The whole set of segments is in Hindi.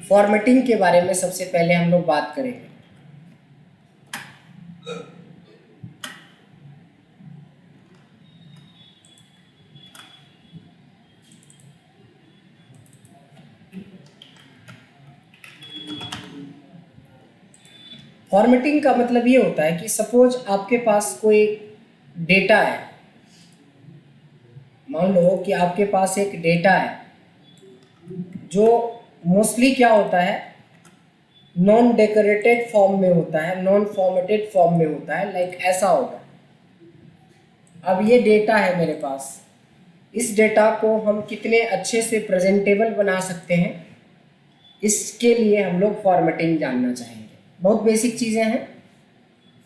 फॉर्मेटिंग के बारे में सबसे पहले हम लोग बात करेंगे। फॉर्मेटिंग का मतलब ये होता है कि सपोज आपके पास कोई डेटा है, मान लो कि आपके पास एक डेटा है जो मोस्टली क्या होता है, नॉन डेकोरेटेड फॉर्म में होता है, नॉन फॉर्मेटेड फॉर्म में होता है, लाइक ऐसा होगा। अब ये डेटा है मेरे पास, इस डेटा को हम कितने अच्छे से प्रेजेंटेबल बना सकते हैं, इसके लिए हम लोग फॉर्मेटिंग जानना चाहेंगे। बहुत बेसिक चीज़ें हैं।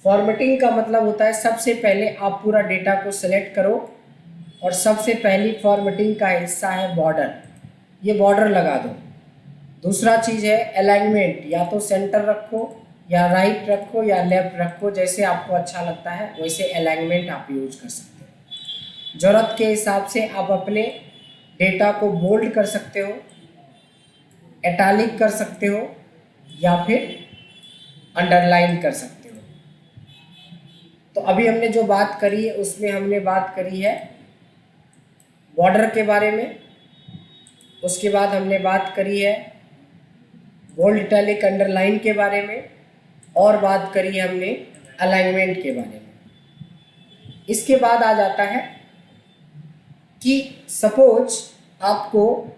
फॉर्मेटिंग का मतलब होता है सबसे पहले आप पूरा डेटा को सेलेक्ट करो और सबसे पहली फॉर्मेटिंग का हिस्सा है बॉर्डर, ये बॉर्डर लगा दो। दूसरा चीज़ है अलाइनमेंट, या तो सेंटर रखो या राइट रखो या लेफ्ट रखो, जैसे आपको अच्छा लगता है वैसे अलाइनमेंट आप यूज कर सकते हो। ज़रूरत के हिसाब से आप अपने डेटा को बोल्ड कर सकते हो, इटैलिक कर सकते हो या फिर अंडरलाइन कर सकते हो। तो अभी हमने जो बात करी है उसमें हमने बात करी है बॉर्डर के बारे में, उसके बाद हमने बात करी है बोल्ड इटैलिक अंडरलाइन के बारे में, और बात करी है हमने अलाइनमेंट के बारे में। इसके बाद आ जाता है कि सपोज आपको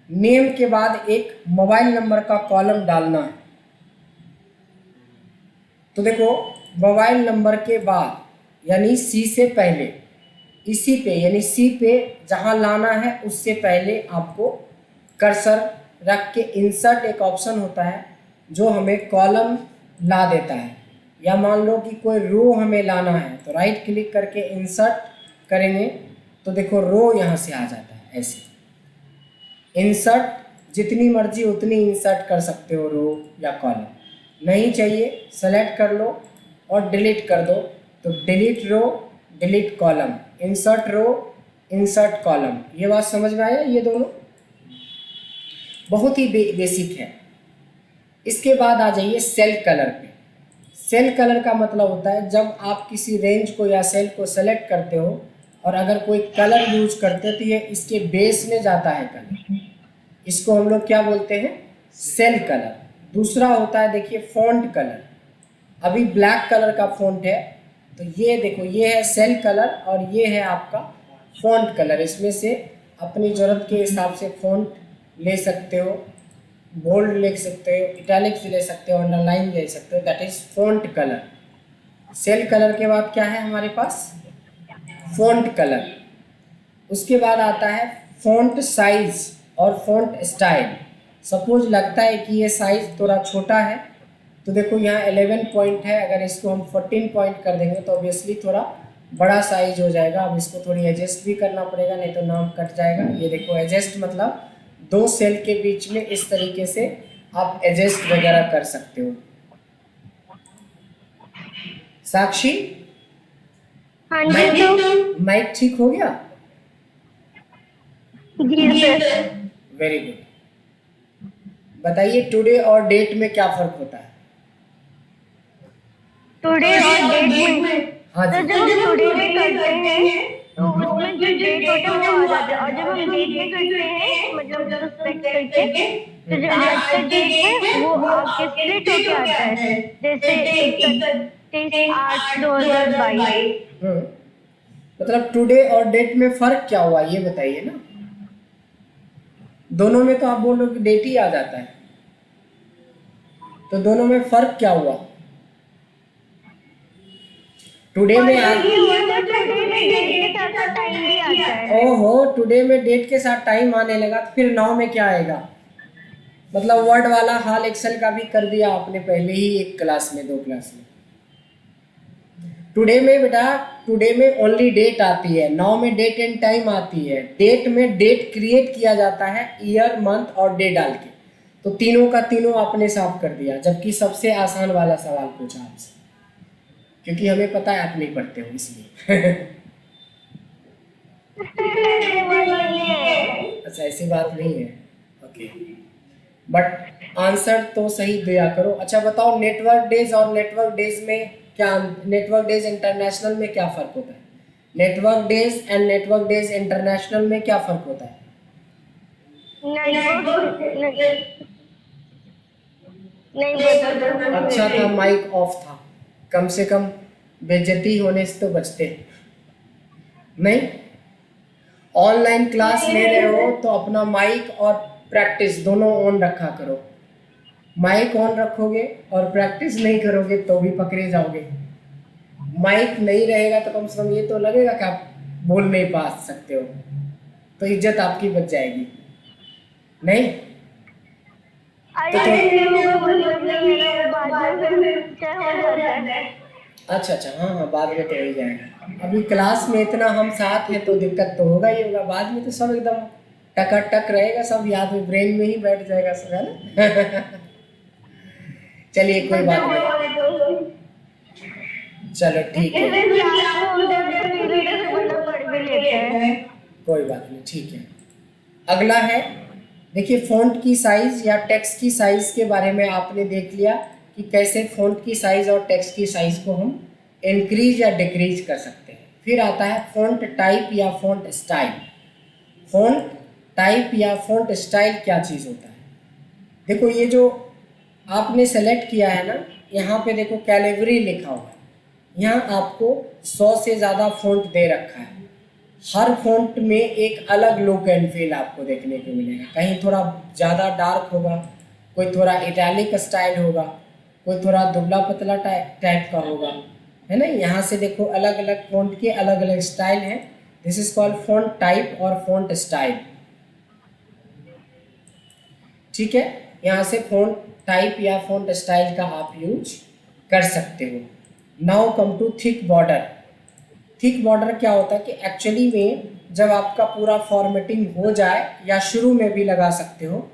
नेम के बाद एक मोबाइल नंबर का कॉलम डालना है, तो देखो मोबाइल नंबर के बाद यानी सी से पहले, इसी पे यानी सी पे जहाँ लाना है उससे पहले आपको कर्सर रख के इंसर्ट एक ऑप्शन होता है जो हमें कॉलम ला देता है। या मान लो कि कोई रो हमें लाना है तो राइट क्लिक करके इंसर्ट करेंगे तो देखो रो यहाँ से आ जाता है। ऐसे इंसर्ट जितनी मर्जी उतनी इंसर्ट कर सकते हो, रो या कॉलम। नहीं चाहिए सेलेक्ट कर लो और डिलीट कर दो, तो delete row delete column, insert row insert column. ये बात समझ में आया? ये दोनों बहुत ही बेसिक है। इसके बाद आ जाइए सेल कलर पे। सेल कलर का मतलब होता है जब आप किसी रेंज को या सेल को सेलेक्ट करते हो और अगर कोई कलर यूज करते हो तो ये इसके बेस में जाता है कलर, इसको हम लोग क्या बोलते हैं? Cell colour. दूसरा होता है देखिए फॉन्ट कलर। अभी ब्लैक कलर का फॉन्ट है तो ये देखो ये है सेल कलर और ये है आपका फॉन्ट कलर। इसमें से अपनी ज़रूरत के हिसाब से फॉन्ट ले सकते हो, बोल्ड ले सकते हो, इटैलिक्स ले सकते हो, अंडरलाइन ले सकते हो, that is font colour. Cell colour के बाद क्या है हमारे पास? Font colour. उसके बाद आता है फॉन्ट साइज और फॉन्ट स्टाइल। सपोज लगता है कि ये साइज थोड़ा छोटा है तो देखो यहाँ 11 पॉइंट है, अगर इसको हम 14 पॉइंट कर देंगे तो ऑब्वियसली थोड़ा बड़ा साइज हो जाएगा। अब इसको थोड़ी एडजस्ट भी करना पड़ेगा, नहीं तो नाम कट जाएगा। ये देखो एडजस्ट मतलब दो सेल के बीच में इस तरीके से आप एडजस्ट वगैरह कर सकते हो। साक्षी, हाँ जी माइक ठीक हो गया? जी सर। Very good. बताइए टुडे और डेट में क्या फर्क होता है? टुडे और डेट में हाँ तो जी, जब हम टुडे में करते हैं तो उसमें जो डेट होता है वो आ जाता है, और जब हम डेट में करते हैं मतलब उसको सेलेक्ट करके तो जो आज का डेट है वो आगे स्प्लिट होके आता है, जैसे 31/8/2022। मतलब टुडे और डेट में फर्क क्या हुआ ये बताइए ना। दोनों में तो आप बोल रहे हो कि डेट ही आ जाता है, तो दोनों में फर्क क्या हुआ? टुडे में ओहो, टुडे में डेट के साथ टाइम आने लगा तो फिर नाउ में क्या आएगा? मतलब वर्ड वाला हाल एक्सेल का भी कर दिया आपने पहले ही एक क्लास में, 2 क्लास में। टुडे में बेटा, टुडे में ओनली डेट आती है, नाउ में डेट एंड टाइम आती है। डेट में डेट क्रिएट किया जाता है ईयर मंथ और डे डाल के, तो तीनों का तीनों आपने साफ कर दिया, जबकि सबसे आसान वाला सवाल पूछा आपसे, क्योंकि हमें पता है आप नहीं पढ़ते हो इसलिए। अच्छा ऐसी बात नहीं है, ओके। बट आंसर तो सही दिया करो। अच्छा बताओ, नेटवर्क डेज और नेटवर्क डेज में क्या, नेटवर्क डेज इंटरनेशनल में क्या फ़र्क होता है? Network days and network days international में क्या फ़र्क होता है? नेटवर्क नहीं पता सर अच्छा था मुझे। माइक ऑफ था, कम से कम बेइज्जती होने से तो बचते। नहीं, ऑनलाइन क्लास ले रहे हो तो अपना माइक और प्रैक्टिस दोनों ऑन रखा करो। माइक ऑन रखोगे और प्रैक्टिस नहीं करोगे तो भी पकड़े जाओगे। माइक नहीं रहेगा तो कम से कम ये तो लगेगा कि आप बोल नहीं पा सकते हो, तो इज्जत आपकी बच जाएगी। नहीं तो अरे नहीं, वो कोई मतलब नहीं है ना, वो बाद में फिर क्या हो जाता है। अच्छा अच्छा, हाँ हाँ, बाद में तो हो ही जाएगा। अभी क्लास में इतना हम साथ हैं तो दिक्कत तो होगा ही होगा, बाद में तो सब एकदम टक रहेगा, सब याद में ब्रेन में ही बैठ जाएगा सब, है ना। चलिए कोई बट बात जब बोले तो नहीं, चलो ठीक है। इतने क्लास में होते हैं तो पीरियड से बंदा पढ़ भी लेता है। कोई बात नहीं, ठीक है। अगला है, देखिए फ़ॉन्ट की साइज़ या टेक्स्ट की साइज़ के बारे में आपने देख लिया कि कैसे फ़ॉन्ट की साइज़ और टेक्स्ट की साइज़ को हम इंक्रीज या डिक्रीज कर सकते हैं। फिर आता है फ़ॉन्ट टाइप या फ़ॉन्ट स्टाइल। फ़ॉन्ट टाइप या फ़ॉन्ट स्टाइल क्या चीज़ होता है? देखो ये जो आपने सेलेक्ट किया है ना, यहाँ पे देखो कैलिबरी लिखा हुआ है, यहाँ आपको 100 से ज़्यादा फ़ॉन्ट दे रखा है। हर फ़ॉन्ट में एक अलग लुक एंड फील आपको देखने को मिलेगा। कहीं थोड़ा ज़्यादा डार्क होगा, कोई थोड़ा इटैलिक स्टाइल होगा, कोई थोड़ा दुबला पतला टाइप का होगा, है ना। यहाँ से देखो अलग अलग फ़ॉन्ट के अलग अलग स्टाइल हैं। This is called font type और फ़ॉन्ट स्टाइल। ठीक है, यहाँ से फ़ॉन्ट टाइप या फ़ॉन्ट स्टाइल का आप यूज कर सकते हो। Now come to thick border. Thick border क्या होता है कि एक्चुअली में जब आपका पूरा फॉर्मेटिंग हो जाए या शुरू में भी लगा सकते हो,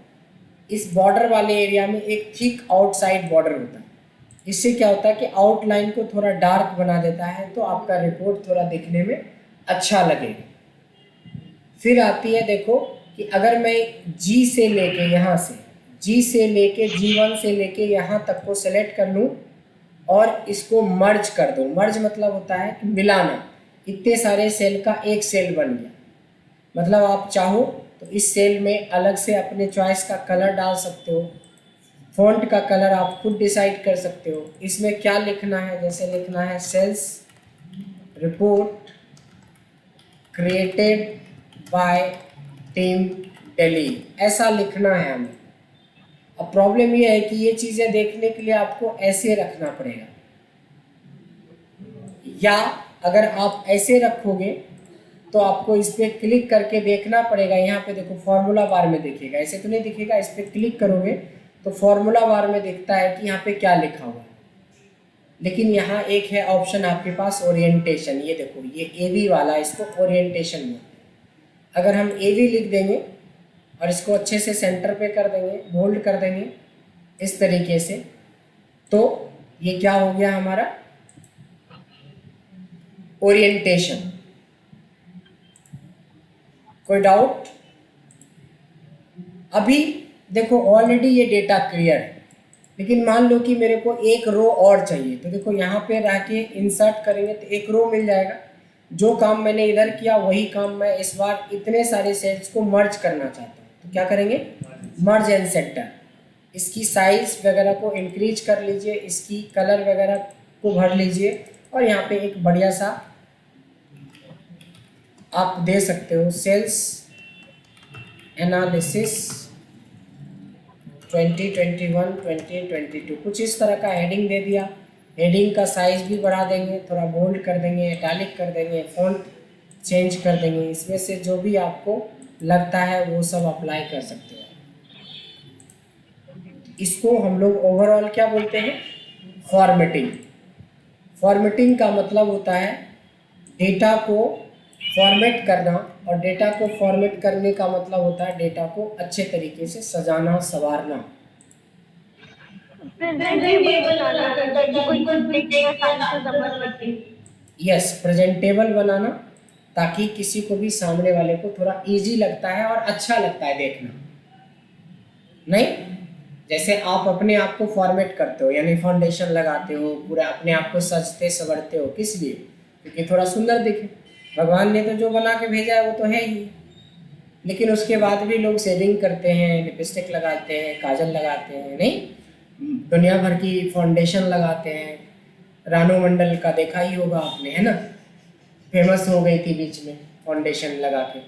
इस बॉर्डर वाले एरिया में एक थिक आउटसाइड बॉर्डर होता है। इससे क्या होता है कि आउटलाइन को थोड़ा डार्क बना देता है, तो आपका रिपोर्ट थोड़ा दिखने में अच्छा लगेगा। फिर आती है देखो कि अगर मैं जी से लेके यहाँ से जी से लेके G1 से लेके यहाँ तक को सेलेक्ट कर लूँ और इसको मर्ज कर दूँ। मर्ज मतलब होता है कि मिलाना, इतने सारे सेल का एक सेल बन गया। मतलब आप चाहो तो इस सेल में अलग से अपने चॉइस का कलर डाल सकते हो, फ़ॉन्ट का कलर आप खुद डिसाइड कर सकते हो। इसमें क्या लिखना है, जैसे लिखना है sales report created by team Delhi, ऐसा लिखना है हमें। अब प्रॉब्लम ये है कि ये चीज़ें देखने के लिए आपको ऐसे रखना पड़ेगा, या अगर आप ऐसे रखोगे तो आपको इस पर क्लिक करके देखना पड़ेगा। यहाँ पे देखो फॉर्मूला बार में दिखेगा, ऐसे तो नहीं दिखेगा। इस पर क्लिक करोगे तो फॉर्मूला बार में दिखता है कि यहाँ पे क्या लिखा हुआ है। लेकिन यहाँ एक है ऑप्शन आपके पास ओरिएंटेशन, ये देखो ये एवी वाला, इसको ओरिएंटेशन बोलते हैं। अगर हम एवी लिख देंगे और इसको अच्छे से सेंटर पे कर देंगे, बोल्ड कर देंगे इस तरीके से, तो ये क्या हो गया हमारा ओरिएंटेशन। कोई डाउट? अभी देखो ऑलरेडी ये डेटा क्लियर है, लेकिन मान लो कि मेरे को एक रो और चाहिए, तो देखो यहाँ पे रह के इंसर्ट करेंगे तो एक रो मिल जाएगा। जो काम मैंने इधर किया वही काम मैं इस बार इतने सारे सेल्स को मर्ज करना चाहता हूँ, तो क्या करेंगे, मर्ज एंड सेंटर। इसकी साइज वगैरह को इंक्रीज कर लीजिए, इसकी कलर वगैरह को भर लीजिए, और यहाँ पे एक बढ़िया सा आप दे सकते हो सेल्स एनालिसिस 2021-2022, कुछ इस तरह का हेडिंग दे दिया। हेडिंग का साइज भी बढ़ा देंगे, थोड़ा बोल्ड कर देंगे, इटैलिक कर देंगे, फॉन्ट चेंज कर देंगे। इसमें से जो भी आपको लगता है वो सब अप्लाई कर सकते हो। इसको हम लोग ओवरऑल क्या बोलते हैं, फॉर्मेटिंग। फॉर्मेटिंग का मतलब होता है डेटा को फॉर्मेट करना, और डेटा को फॉर्मेट करने का मतलब होता है डेटा को अच्छे तरीके से सजाना संवारना। प्रेजेंटेबल बनाना ताकि कोई कुछ देखे आसानी से समझ सके। यस, प्रेजेंटेबल बनाना ताकि किसी को भी सामने वाले को थोड़ा इजी लगता है और अच्छा लगता है देखना। नहीं जैसे आप अपने आप को फॉर्मेट करते हो, यानी फाउंडेशन लगाते हो, पूरा अपने आप को सजते संवरते हो, किस लिए? क्योंकि थोड़ा सुंदर दिखे। भगवान ने तो जो बना के भेजा है वो तो है ही, लेकिन उसके बाद भी लोग शेविंग करते हैं, लिपस्टिक लगाते हैं, काजल लगाते हैं, नहीं दुनिया भर की फाउंडेशन लगाते हैं। रानू मंडल का देखा ही होगा आपने, है ना, फेमस हो गई थी बीच में फाउंडेशन लगा के,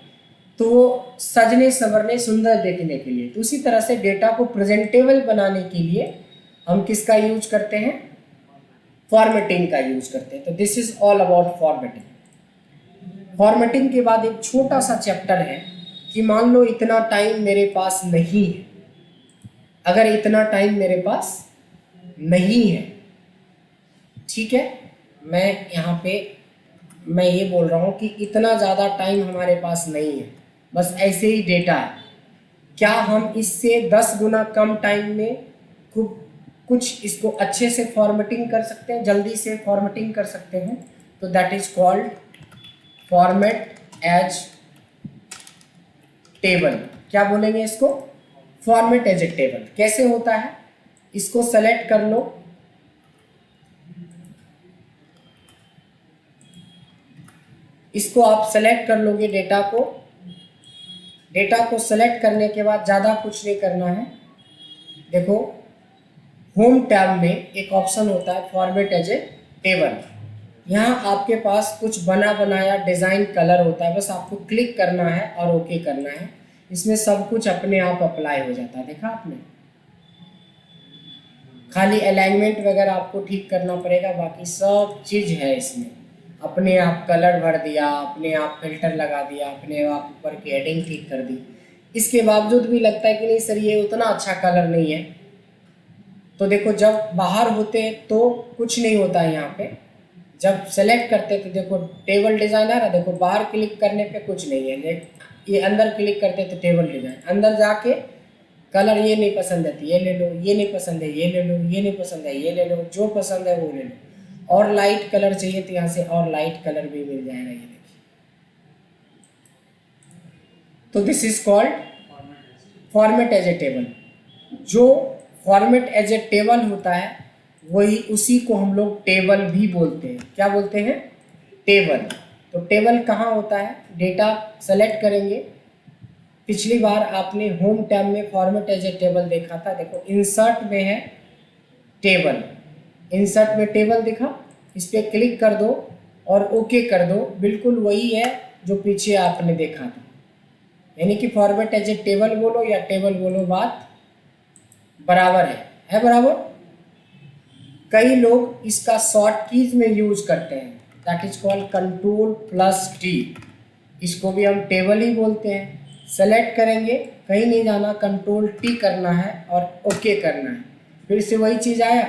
तो वो सजने संवरने सुंदर देखने के लिए। तो उसी तरह से डेटा को प्रेजेंटेबल बनाने के लिए हम किसका यूज करते हैं? फॉर्मेटिंग का यूज करते हैं। तो this is all about formatting. Formatting के बाद एक छोटा सा चैप्टर है कि मान लो इतना टाइम मेरे पास नहीं है। अगर इतना टाइम मेरे पास नहीं है, ठीक है, मैं यहाँ पे मैं ये बोल रहा हूँ कि इतना ज़्यादा टाइम हमारे पास नहीं है, बस ऐसे ही डेटा है। क्या हम इससे 10 गुना कम टाइम में कुछ इसको अच्छे से फॉर्मेटिंग कर सकते हैं, जल्दी से फॉर्मेटिंग कर सकते हैं? तो that is called format as table. क्या बोलेंगे इसको? Format as a table. कैसे होता है? इसको सेलेक्ट कर लो, इसको आप सेलेक्ट कर लोगे डेटा को। डेटा को सेलेक्ट करने के बाद ज़्यादा कुछ नहीं करना है। देखो होम टैब में एक ऑप्शन होता है फॉर्मेट एज ए टेबल। यहाँ आपके पास कुछ बना बनाया डिज़ाइन कलर होता है, बस आपको क्लिक करना है और ओके करना है। इसमें सब कुछ अपने आप अप्लाई हो जाता है, देखा आपने। खाली अलाइनमेंट वगैरह आपको ठीक करना पड़ेगा, बाकी सब चीज़ है इसमें। अपने आप कलर भर दिया, अपने आप फिल्टर लगा दिया, अपने आप ऊपर की हेडिंग ठीक कर दी। इसके बावजूद भी लगता है कि नहीं सर ये उतना अच्छा कलर नहीं है। तो देखो जब बाहर होते तो कुछ नहीं होता है यहाँ पे, जब सेलेक्ट करते तो देखो टेबल डिज़ाइन आ रहा, देखो बाहर क्लिक करने पे कुछ नहीं है, ये अंदर क्लिक करते तो टेबल डिज़ाइन। अंदर जाके कलर ये नहीं पसंद है ये ले लो, ये नहीं पसंद है ये ले लो, ये नहीं पसंद है ये ले लो, जो पसंद है वो ले लो। और लाइट कलर चाहिए तो यहाँ से और लाइट कलर भी मिल जाएगा, ये देखिए। तो this is called format as a table. जो फॉर्मेट एज ए टेबल होता है वही उसी को हम लोग टेबल भी बोलते हैं। क्या बोलते हैं? टेबल। तो टेबल कहाँ होता है? डेटा सेलेक्ट करेंगे। पिछली बार आपने होम टैब में फॉर्मेट एज ए टेबल देखा था, देखो इंसर्ट में है टेबल, इंसर्ट में टेबल दिखा, इस पर क्लिक कर दो और ओके कर दो। बिल्कुल वही है जो पीछे आपने देखा था, यानी कि फॉर्मेट एज ए टेबल बोलो या टेबल बोलो, बात बराबर है बराबर। कई लोग इसका शॉर्ट कीज में यूज करते हैं, दैट इज कॉल्ड Ctrl+T। इसको भी हम टेबल ही बोलते हैं। सेलेक्ट करेंगे, कहीं नहीं जाना, Ctrl+T करना है और ओके करना है। फिर से वही चीज़ आया,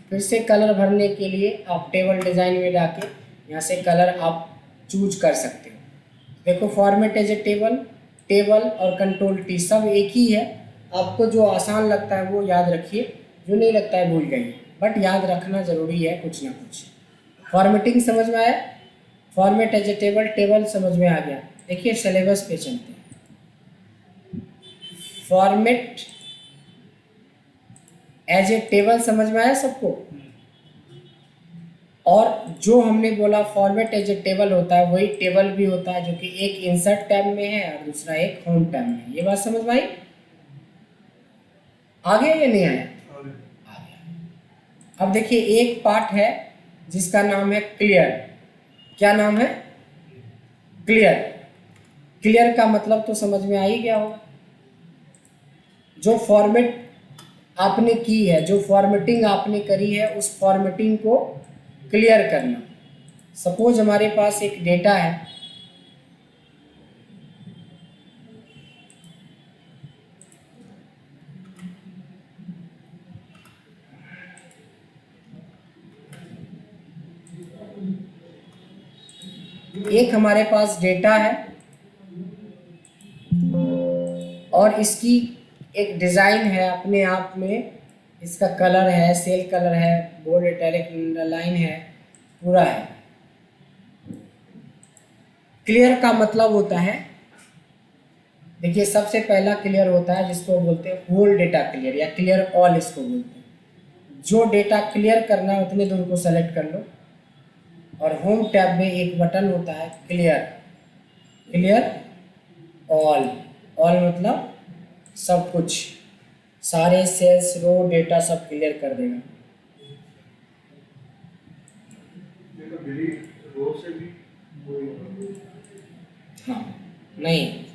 फिर से कलर भरने के लिए आप टेबल डिज़ाइन में जाके यहाँ से कलर आप चूज कर सकते हो। देखो format as a table, table और Ctrl+T सब एक ही है। आपको जो आसान लगता है वो याद रखिए, जो नहीं लगता है भूल जाइए, बट याद रखना ज़रूरी है कुछ ना कुछ। फॉर्मेटिंग समझ में आया? Format as a table, table समझ में आ गया। देखिए सिलेबस पे चलते हैं। फॉर्मेट एज ए टेबल समझ में आया सबको? और जो हमने बोला फॉर्मेट एज ए टेबल होता है वही टेबल भी होता है, जो कि एक इंसर्ट टैब में है और दूसरा एक होम टैब में है। ये बात समझ में आई? आगे या नहीं आया? आ गया। अब देखिए एक पार्ट है जिसका नाम है क्लियर। क्या नाम है? क्लियर। क्लियर का मतलब तो समझ में आ ही गया होगा। जो फॉर्मेट आपने की है, जो फॉर्मेटिंग आपने करी है, उस फॉर्मेटिंग को क्लियर करना। सपोज हमारे पास एक डेटा है, एक हमारे पास डेटा है और इसकी एक डिज़ाइन है अपने आप में, इसका कलर है, सेल कलर है, बोल्ड इटैलिक लाइन है, पूरा है। क्लियर का मतलब होता है देखिए सबसे पहला क्लियर होता है जिसको बोलते हैं होल डेटा क्लियर या क्लियर ऑल इसको बोलते हैं। जो डेटा क्लियर करना है उतने दूर को सेलेक्ट कर लो और होम टैब में एक बटन होता है क्लियर, क्लियर ऑल। ऑल मतलब सब कुछ, सारे सेल्स रो डेटा सब क्लियर कर देगा। हाँ नहीं,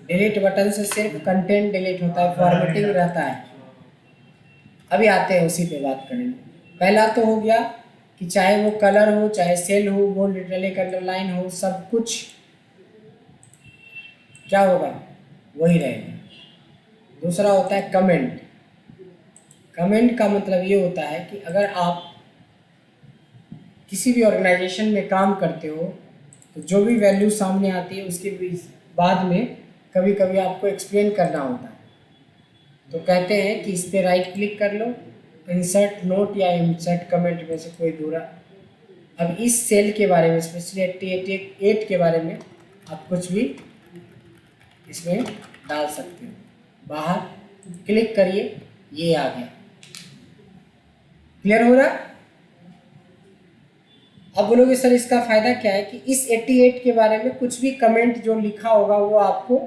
डिलीट बटन से सिर्फ कंटेंट डिलीट होता है, फॉर्मेटिंग रहता है। अभी आते हैं उसी पे बात करेंगे। पहला तो हो गया कि चाहे वो कलर हो, चाहे सेल हो, बोल्ड इटैलिक अंडरलाइन हो, सब कुछ क्या होगा, वही रहेगा। दूसरा होता है कमेंट। कमेंट का मतलब ये होता है कि अगर आप किसी भी ऑर्गेनाइजेशन में काम करते हो तो जो भी वैल्यू सामने आती है उसके बाद में कभी कभी आपको एक्सप्लेन करना होता है। तो कहते हैं कि इस पर राइट क्लिक कर लो, इंसर्ट नोट या इंसर्ट कमेंट में से कोई दूसरा। अब इस सेल के बारे में, स्पेशली 88 के बारे में आप कुछ भी इसमें डाल सकते हो। बाहर क्लिक करिए, ये आ गया। क्लियर हो रहा? अब बोलोगे सर इसका फ़ायदा क्या है कि इस 88 के बारे में कुछ भी कमेंट जो लिखा होगा वो आपको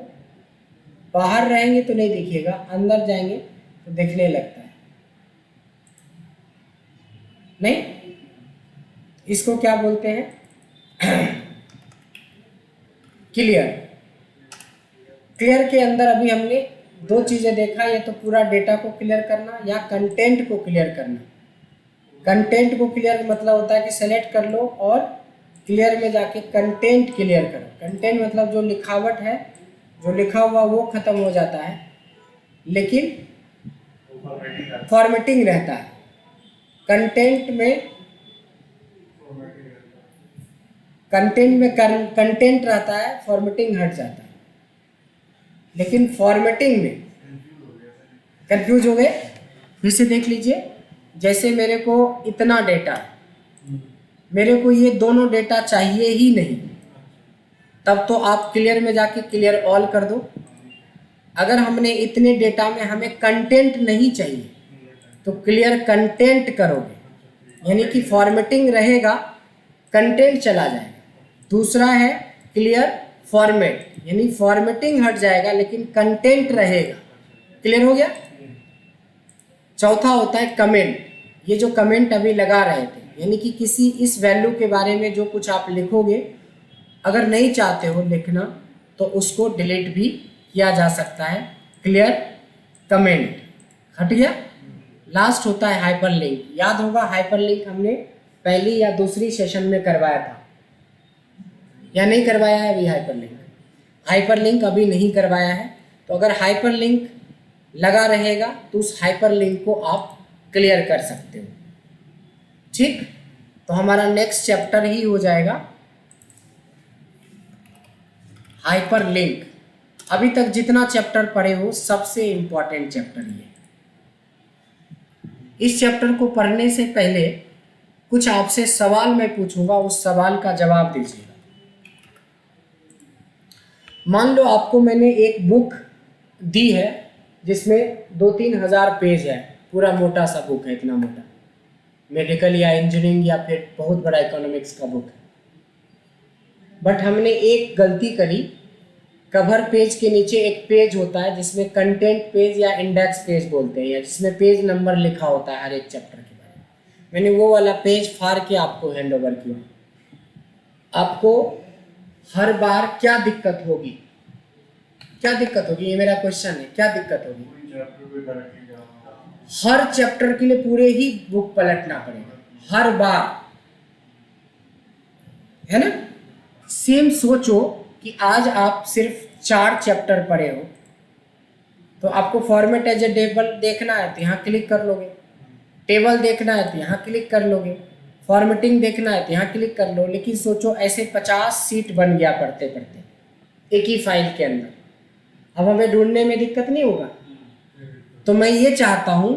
बाहर रहेंगे तो नहीं दिखेगा, अंदर जाएंगे तो दिखने लगता है। नहीं, इसको क्या बोलते हैं क्लियर। क्लियर के अंदर अभी हमने दो चीज़ें देखा, या तो पूरा डेटा को क्लियर करना या कंटेंट को क्लियर करना। कंटेंट को क्लियर मतलब होता है कि सेलेक्ट कर लो और क्लियर में जाके कंटेंट क्लियर करो। कंटेंट मतलब जो लिखावट है, जो लिखा हुआ वो खत्म हो जाता है, लेकिन फॉर्मेटिंग रहता है। कंटेंट में कंटेंट रहता है, फॉर्मेटिंग हट जाता है। लेकिन फॉर्मेटिंग में कंफ्यूज हो गए, फिर से देख लीजिए। जैसे मेरे को इतना डेटा, मेरे को ये दोनों डेटा चाहिए ही नहीं, तब तो आप क्लियर में जाके क्लियर ऑल कर दो। अगर हमने इतने डेटा में हमें कंटेंट नहीं चाहिए तो क्लियर कंटेंट करोगे, यानी कि फॉर्मेटिंग रहेगा, कंटेंट चला जाएगा। दूसरा है क्लियर फॉर्मेट, यानी फॉर्मेटिंग हट जाएगा लेकिन कंटेंट रहेगा। क्लियर हो गया? चौथा होता है कमेंट। ये जो कमेंट अभी लगा रहे थे, यानी कि किसी इस वैल्यू के बारे में जो कुछ आप लिखोगे, अगर नहीं चाहते हो लिखना तो उसको डिलीट भी किया जा सकता है। क्लियर कमेंट हट गया। लास्ट होता है हाइपरलिंक। याद होगा हाइपरलिंक हमने पहली या दूसरी सेशन में करवाया था, या नहीं करवाया है अभी? हाइपरलिंक अभी नहीं करवाया है। तो अगर हाइपरलिंक लगा रहेगा तो उस हाइपरलिंक को आप क्लियर कर सकते हो। ठीक, तो हमारा नेक्स्ट चैप्टर ही हो जाएगा हाइपरलिंक। अभी तक जितना चैप्टर पढ़े हो सबसे इम्पोर्टेंट चैप्टर ये। इस चैप्टर को पढ़ने से पहले कुछ आपसे सवाल मैं पूछूंगा, उस सवाल का जवाब दीजिएगा। मान लो आपको मैंने एक बुक दी है जिसमें 2-3 हज़ार पेज है, पूरा मोटा सा बुक है, इतना मोटा, मेडिकल या इंजीनियरिंग या फिर बहुत बड़ा इकोनॉमिक्स का बुक है। बट हमने एक गलती करी, कवर पेज के नीचे एक पेज होता है जिसमें कंटेंट पेज या इंडेक्स पेज बोलते हैं, या जिसमें पेज नंबर लिखा होता है हर एक चैप्टर के बारे में। मैंने वो वाला पेज फाड़ के आपको हैंड ओवर किया। आपको हर बार क्या दिक्कत होगी, क्या दिक्कत होगी, ये मेरा क्वेश्चन है, क्या दिक्कत होगी? हर चैप्टर के लिए पूरे ही बुक पलटना पड़ेगा हर बार, है ना? सेम सोचो कि आज आप सिर्फ 4 चैप्टर पढ़े हो, तो आपको फॉर्मेट एज ए टेबल देखना है तो यहाँ क्लिक कर लोगे, टेबल देखना है तो यहाँ क्लिक कर लोगे, फॉर्मेटिंग देखना है तो यहाँ क्लिक कर लो। लेकिन सोचो ऐसे 50 सीट बन गया पढ़ते पढ़ते एक ही फाइल के अंदर, अब हमें ढूंढने में दिक्कत नहीं होगा। तो मैं ये चाहता हूँ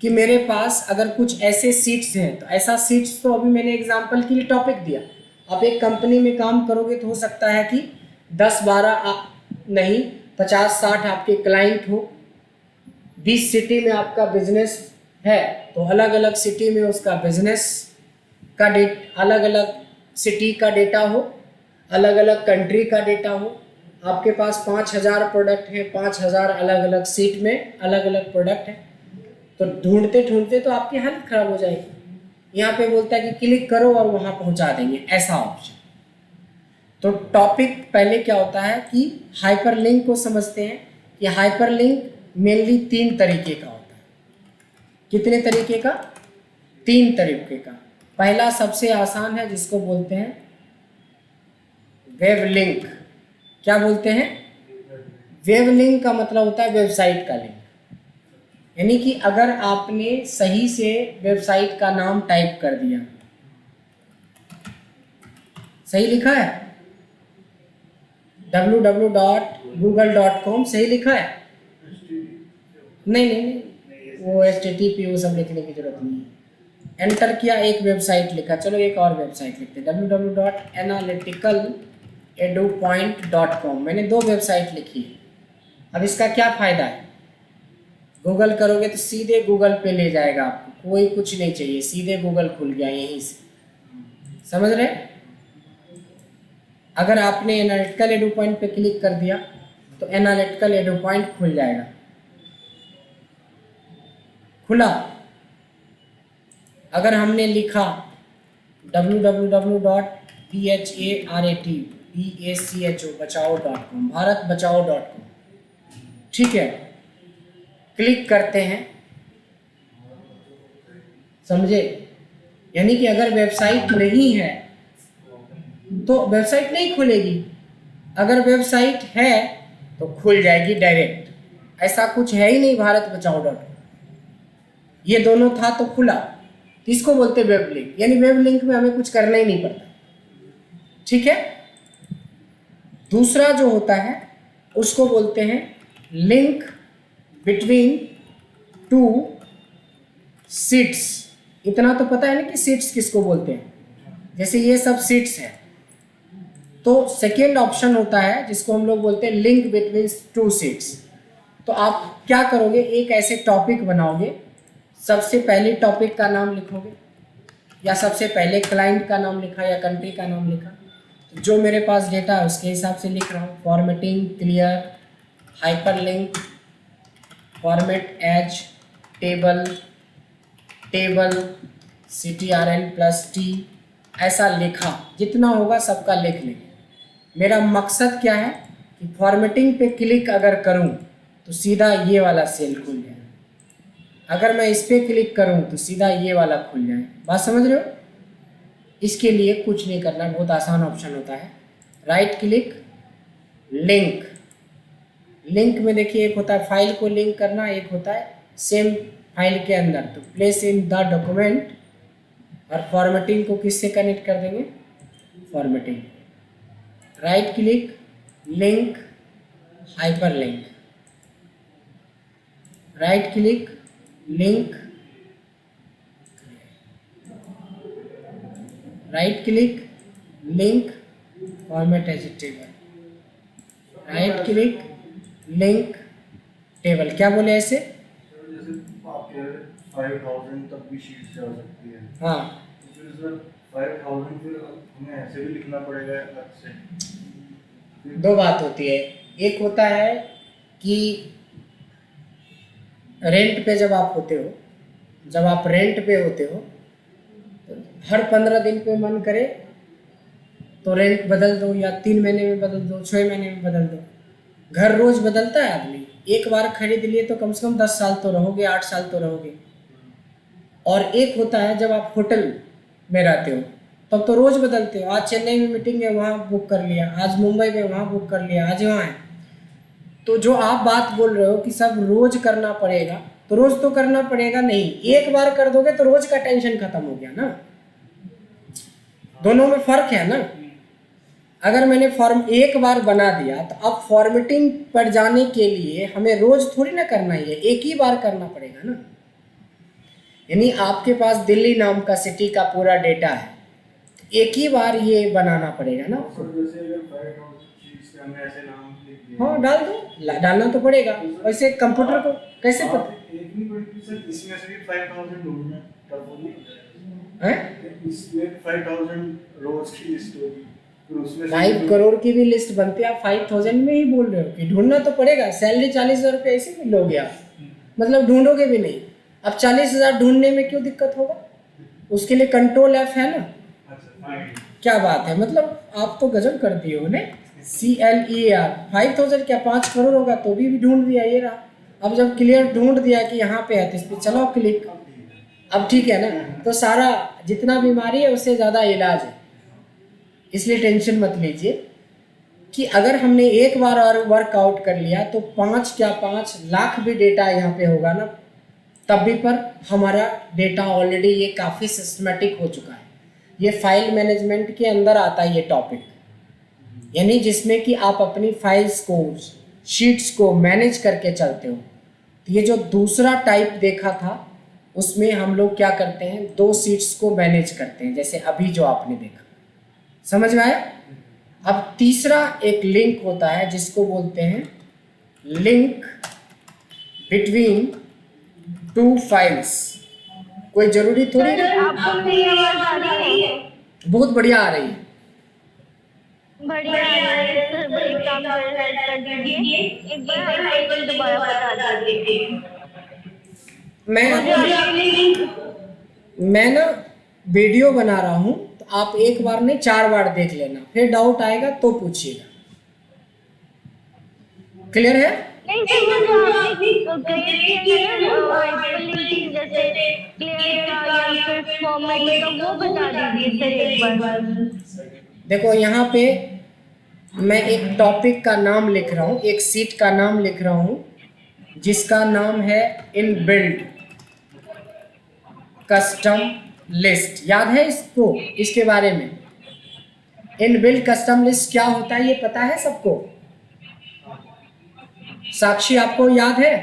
कि मेरे पास अगर कुछ ऐसे सीट्स हैं, तो ऐसा सीट्स तो अभी मैंने एग्जांपल के लिए टॉपिक दिया। आप एक कंपनी में काम करोगे तो हो सकता है कि 10-12 नहीं 50-60 आपके क्लाइंट हो, 20 सिटी में आपका बिजनेस है, तो अलग अलग सिटी में उसका बिजनेस का अलग अलग सिटी का डेटा हो, अलग अलग कंट्री का डेटा हो। आपके पास 5000 प्रोडक्ट है, 5000 अलग अलग सीट में अलग अलग प्रोडक्ट है, तो ढूंढते ढूंढते तो आपकी हालत खराब हो जाएगी। यहाँ पे बोलता है कि क्लिक करो और वहाँ पहुँचा देंगे, ऐसा ऑप्शन। तो टॉपिक पहले क्या होता है कि हाइपरलिंक को समझते हैं कि हाइपरलिंक मेनली 3 तरीके का होता है। कितने तरीके का? 3 तरीके का। पहला सबसे आसान है जिसको बोलते हैं वेब लिंक। क्या बोलते हैं? वेब लिंक का मतलब होता है वेबसाइट का लिंक। यानी कि अगर आपने सही से वेबसाइट का नाम टाइप कर दिया, सही लिखा है, www.google.com सही लिखा है? नहीं, वो HTTP वो सब लिखने की जरूरत नहीं है। एंटर किया, एक वेबसाइट लिखा, चलो एक और वेबसाइट लिखते हैं, www.analyticaledupoint.com। मैंने 2 वेबसाइट लिखी है। अब इसका क्या फ़ायदा है? गूगल करोगे तो सीधे गूगल पे ले जाएगा आपको, कोई कुछ नहीं चाहिए, सीधे गूगल खुल गया यहीं से। समझ रहे? अगर आपने एनालिटिकल एडू पॉइंट पे क्लिक कर दिया तो एनालिटिकल एडू पॉइंट खुल जाएगा। खुला। अगर हमने लिखा www.bharatbachao.com, भारतबचाओ.com, ठीक है, क्लिक करते हैं, समझे? यानी कि अगर वेबसाइट नहीं है तो वेबसाइट नहीं खुलेगी, अगर वेबसाइट है तो खुल जाएगी डायरेक्ट। ऐसा कुछ है ही नहीं भारतबचाओ.com, ये दोनों था तो खुला। इसको बोलते हैं वेब लिंक, यानी वेब लिंक में हमें कुछ करना ही नहीं पड़ता, ठीक है। दूसरा जो होता है उसको बोलते हैं लिंक बिटवीन 2 सीट्स। इतना तो पता है ना कि सीट्स किसको बोलते हैं, जैसे ये सब सीट्स है, तो सेकेंड ऑप्शन होता है जिसको हम लोग बोलते हैं लिंक बिटवीन 2 सीट्स। तो आप क्या करोगे, एक ऐसे टॉपिक बनाओगे, सबसे पहले टॉपिक का नाम लिखोगे, या सबसे पहले क्लाइंट का नाम लिखा या कंट्री का नाम लिखा, जो मेरे पास डेटा है उसके हिसाब से लिख रहा हूँ। Formatting, clear, hyperlink, format as, table, CTRL+T, ऐसा लिखा, जितना होगा सबका लिख लेंगे। मेरा मकसद क्या है कि फॉर्मेटिंग पे क्लिक अगर करूं तो सीधा ये वाला सेल खुल जाए, अगर मैं इस पर क्लिक करूं तो सीधा ये वाला खुल जाए। बात समझ रहे हो? इसके लिए कुछ नहीं करना, बहुत आसान ऑप्शन होता है। Right click, link. लिंक में देखिए एक होता है फाइल को लिंक करना, एक होता है सेम फाइल के अंदर। तो प्लेस इन द डॉक्यूमेंट, और फॉर्मेटिंग को किससे कनेक्ट कर देंगे? Formatting. Right click, link, hyperlink. Right click, link, right click, link, format as a table. Right click, link, table. क्या बोले ऐसे? जैसे आपके 5000 तक भी शीट जा सकती है। हाँ, फिर सर 5000 फिर हमें ऐसे भी लिखना पड़ेगा अलग से? 2 बात होती है। एक होता है कि रेंट पे जब आप होते हो, जब आप रेंट पे होते हो तो हर 15 दिन पे मन करे तो रेंट बदल दो, या 3 महीने में बदल दो, 6 महीने में बदल दो। घर रोज बदलता है आदमी, एक बार खरीद लिए तो कम से कम 10 साल तो रहोगे, 8 साल तो रहोगे। और एक होता है जब आप होटल में रहते हो तब तो रोज बदलते हो, आज चेन्नई में मीटिंग है वहाँ बुक कर लिया, आज मुंबई में वहाँ बुक कर लिया, आज वहाँ है। तो जो आप बात बोल रहे हो कि सब रोज करना पड़ेगा, तो रोज तो करना पड़ेगा नहीं, एक बार कर दोगे तो रोज का टेंशन खत्म हो गया ना। दोनों में फर्क है ना। अगर मैंने फॉर्म एक बार बना दिया तो अब फॉर्मेटिंग पर जाने के लिए हमें रोज थोड़ी ना करना ही है, एक ही बार करना पड़ेगा ना। यानी आपके पास दिल्ली नाम का सिटी का पूरा डेटा है, एक ही बार ये बनाना पड़ेगा ना। सर जैसे अगर 5000 शीट्स के अच्छा मैं ऐसे नाम लिख दिया। हाँ डाल दो, डालना तो पड़ेगा। वैसे कंप्यूटर को कैसे आप पता एक नहीं पढ़ी सर, इसमें से भी 5000 ढूंढना तब होगी। है? इसमें 5000 रोज की लिस्ट होगी, फिर उसमें से 5 करोड़ की भी लिस्ट बनती है, आप 5000 में ही बोल रहे हो कि ढूंढना तो पड़ेगा। सैलरी 40,000 रुपये ऐसे भी लोगे आप, मतलब ढूंढोगे भी नहीं। अब 40,000 ढूंढने में क्यों दिक्कत होगा? उसके लिए कंट्रोल F है ना। अच्छा फाइन। क्या बात है, मतलब आप तो गजब कर दिए हो ने। CLER 5000 क्या 5 करोड़ होगा तो भी ढूंढ दिया, ये रहा। अब जब क्लियर ढूंढ दिया कि यहाँ पे है तो इस पर चलाओ क्लिक। अब ठीक है ना, तो सारा जितना बीमारी है उससे ज़्यादा इलाज है, इसलिए टेंशन मत लीजिए कि अगर हमने एक बार और वर्कआउट कर लिया तो 5 क्या 5 लाख भी डेटा यहाँ पे होगा ना, तब भी पर हमारा डेटा ऑलरेडी ये काफ़ी सिस्टमेटिक हो चुका है। ये फाइल मैनेजमेंट के अंदर आता है ये टॉपिक, यानी जिसमें कि आप अपनी फाइल्स को, शीट्स को मैनेज करके चलते हो। तो ये जो दूसरा टाइप देखा था उसमें हम लोग क्या करते हैं, 2 शीट्स को मैनेज करते हैं, जैसे अभी जो आपने देखा। समझ में आया? अब तीसरा एक लिंक होता है जिसको बोलते हैं लिंक बिटवीन 2 फाइल्स। कोई जरूरी थोड़ी सर आपको मेरी आवाज आ रही है? बहुत बढ़िया आ रही है। बढ़िया आ रही है सर, एक काम कर दीजिए, एक बार आपकी लिंक दोबारा बता दीजिए। मैं मुझे आपकी लिंक मैं ना वीडियो बना रहा हूँ, तो आप एक बार नहीं 4 बार देख लेना, फिर डाउट आएगा तो पूछिएगा। क्लियर है? नहीं सर, मुझे आपने क्लियर किया ना हाइपरलिंकिंग जैसे क्लियर का या फिर फॉर्मेटिंग का, वो बता दीजिए सर एक बार। देखो यहाँ पे मैं एक टॉपिक का नाम लिख रहा हूँ, एक सीट का नाम लिख रहा हूँ जिसका नाम है इनबिल्ट कस्टम लिस्ट। याद है इसको, इसके बारे में? इनबिल्ट कस्टम लिस्ट क्या होता है ये पता है सबको? साक्षी आपको याद है?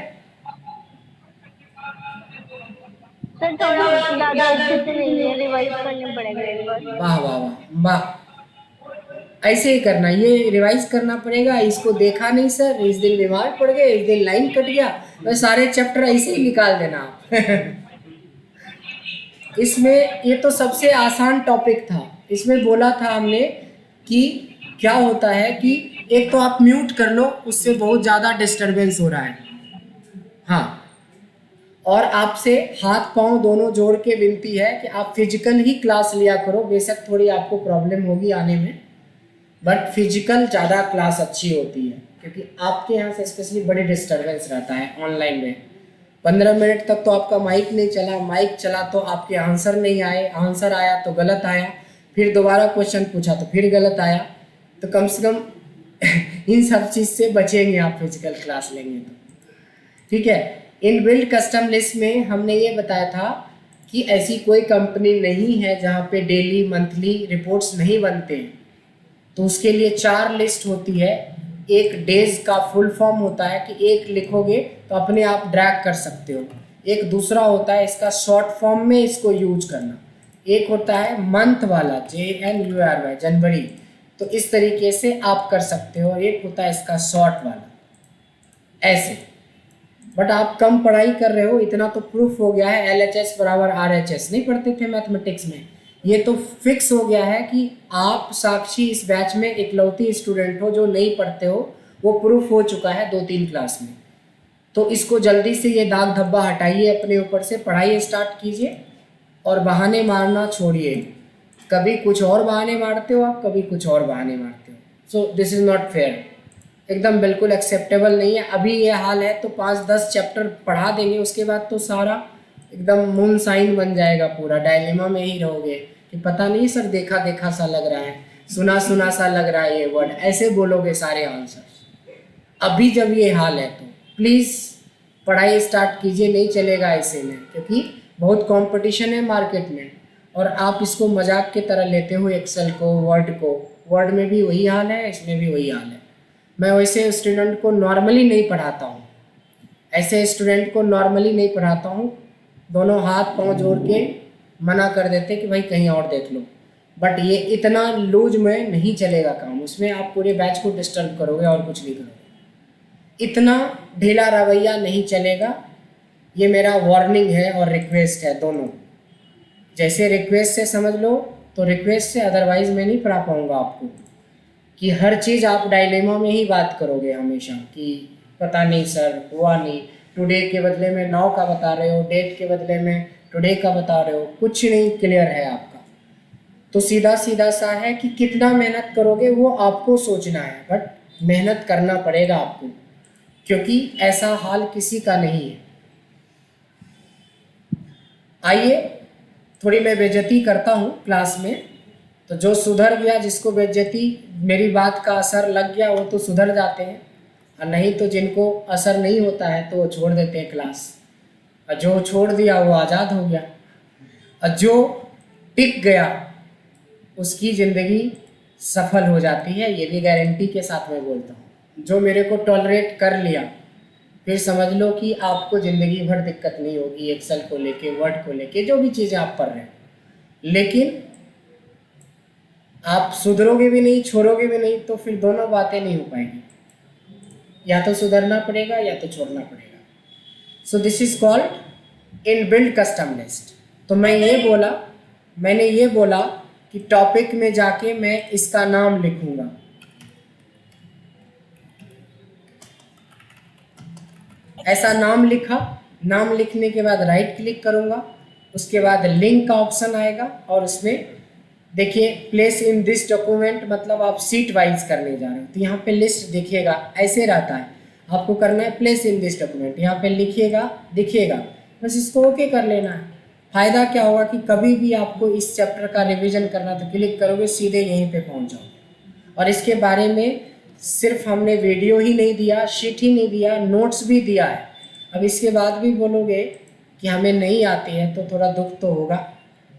सर थोड़ा ज्यादा अच्छे से नहीं है, रिवाइज करने पड़ेगा एक बार। वाह वाह वाह वाह, ऐसे ही करना, ये रिवाइज करना पड़ेगा। इसको देखा नहीं सर, इस दिन बीमार पड़ गए, इस दिन लाइन कट गया, तो सारे चैप्टर ऐसे ही निकाल देना आप। इसमें ये तो सबसे आसान टॉपिक था। इसमें बोला था हमने कि क्या होता है कि एक तो आप म्यूट कर लो, उससे बहुत ज़्यादा डिस्टरबेंस हो रहा है। हाँ, और आपसे हाथ पांव दोनों जोड़ के विनती है कि आप फिजिकल ही क्लास लिया करो। बेशक थोड़ी आपको प्रॉब्लम होगी आने में, बट फिजिकल ज़्यादा क्लास अच्छी होती है, क्योंकि आपके यहाँ से स्पेशली बड़ी डिस्टरबेंस रहता है ऑनलाइन में। 15 मिनट तक तो आपका माइक नहीं चला, माइक चला तो आपके आंसर नहीं आए, आंसर आया तो गलत आया, फिर दोबारा क्वेश्चन पूछा तो फिर गलत आया। तो कम से कम इन सब चीज़ से बचेंगे आप फिजिकल क्लास लेंगे तो। ठीक है, इनबिल्ट कस्टम लिस्ट में हमने ये बताया था कि ऐसी कोई कंपनी नहीं है जहाँ पे डेली मंथली रिपोर्ट्स नहीं बनते हैं। तो उसके लिए 4 लिस्ट होती है। एक डेज का फुल फॉर्म होता है कि एक लिखोगे तो अपने आप ड्रैग कर सकते हो। एक दूसरा होता है इसका शॉर्ट फॉर्म में इसको यूज करना। एक होता है मंथ वाला, JNURY, जनवरी, तो इस तरीके से आप कर सकते हो। एक होता है इसका शॉर्ट वाला, ऐसे। बट आप कम पढ़ाई कर रहे हो, इतना तो प्रूफ हो गया है। LHS बराबर RHS नहीं पढ़ते थे मैथमेटिक्स में, ये तो फिक्स हो गया है कि आप साक्षी इस बैच में इकलौती स्टूडेंट हो जो नहीं पढ़ते हो। वो प्रूफ हो चुका है 2-3 क्लास में। तो इसको जल्दी से ये दाग धब्बा हटाइए अपने ऊपर से, पढ़ाई स्टार्ट कीजिए और बहाने मारना छोड़िए। कभी कुछ और बहाने मारते हो आप, कभी कुछ और बहाने मारते हो। So this is not fair, एकदम बिल्कुल एक्सेप्टेबल नहीं है। अभी ये हाल है तो 5-10 चैप्टर पढ़ा देंगे, उसके बाद तो सारा एकदम मून साइन बन जाएगा, पूरा डायलेमा में ही रहोगे कि पता नहीं सर, देखा देखा सा लग रहा है, सुना सुना सा लग रहा है ये वर्ड, ऐसे बोलोगे सारे आंसर। अभी जब ये हाल है तो प्लीज़ पढ़ाई स्टार्ट कीजिए, नहीं चलेगा ऐसे में, क्योंकि बहुत कंपटीशन है मार्केट में और आप इसको मजाक की तरह लेते हो एक्सेल को, वर्ड को। वर्ड में भी वही हाल है, इसमें भी वही हाल है। मैं वैसे स्टूडेंट को नॉर्मली नहीं पढ़ाता हूँ, ऐसे स्टूडेंट को नॉर्मली नहीं पढ़ाता हूँ। दोनों हाथ पांव जोड़ के मना कर देते कि भाई कहीं और देख लो। बट ये इतना लूज में नहीं चलेगा काम, उसमें आप पूरे बैच को डिस्टर्ब करोगे और कुछ नहीं करोगे। इतना ढीला रवैया नहीं चलेगा, ये मेरा वार्निंग है और रिक्वेस्ट है दोनों। जैसे रिक्वेस्ट से समझ लो तो रिक्वेस्ट से, अदरवाइज मैं नहीं पढ़ा पाऊँगा आपको, कि हर चीज़ आप डायलेमा में ही बात करोगे हमेशा कि पता नहीं सर हुआ नहीं, टुडे के बदले में नाउ का बता रहे हो, डेट के बदले में टुडे का बता रहे हो, कुछ नहीं क्लियर है आपका। तो सीधा सीधा सा है कि कितना मेहनत करोगे वो आपको सोचना है, बट मेहनत करना पड़ेगा आपको, क्योंकि ऐसा हाल किसी का नहीं है। आइए थोड़ी मैं बेइज्जती करता हूँ क्लास में, तो जो सुधर गया, जिसको बेइज्जती मेरी बात का असर लग गया वो तो सुधर जाते हैं, और नहीं तो जिनको असर नहीं होता है तो वो छोड़ देते हैं क्लास, और जो छोड़ दिया वो आज़ाद हो गया, और जो टिक गया उसकी ज़िंदगी सफल हो जाती है। ये भी गारंटी के साथ मैं बोलता हूँ। जो मेरे को टॉलरेट कर लिया, फिर समझ लो कि आपको ज़िंदगी भर दिक्कत नहीं होगी एक्सेल को लेके, वर्ड को लेके, जो भी चीज़ें आप पढ़ रहे हो। लेकिन आप सुधरोगे भी नहीं, छोड़ोगे भी नहीं, तो फिर दोनों बातें नहीं हो पाएंगी, या तो सुधरना पड़ेगा या तो छोड़ना पड़ेगा। So this is called inbuilt custom list. तो मैंने ये बोला कि टॉपिक में जाके मैं इसका नाम लिखूंगा, ऐसा नाम लिखा, नाम लिखने के बाद राइट क्लिक करूंगा, उसके बाद लिंक का ऑप्शन आएगा, और उसमें देखिए प्लेस इन दिस डॉक्यूमेंट, मतलब आप सीट वाइज करने जा रहे हो, तो यहाँ पे लिस्ट दिखेगा, ऐसे रहता है। आपको करना है प्लेस इन दिस डॉक्यूमेंट, यहाँ पे दिखेगा, बस इसको ओके कर लेना है। फ़ायदा क्या होगा कि कभी भी आपको इस चैप्टर का रिवीजन करना, तो क्लिक करोगे सीधे यहीं पे पहुँच जाओगे। और इसके बारे में सिर्फ हमने वीडियो ही नहीं दिया, शीट ही नहीं दिया, नोट्स भी दिया है। अब इसके बाद भी बोलोगे कि हमें नहीं आती है, तो थोड़ा दुख तो होगा,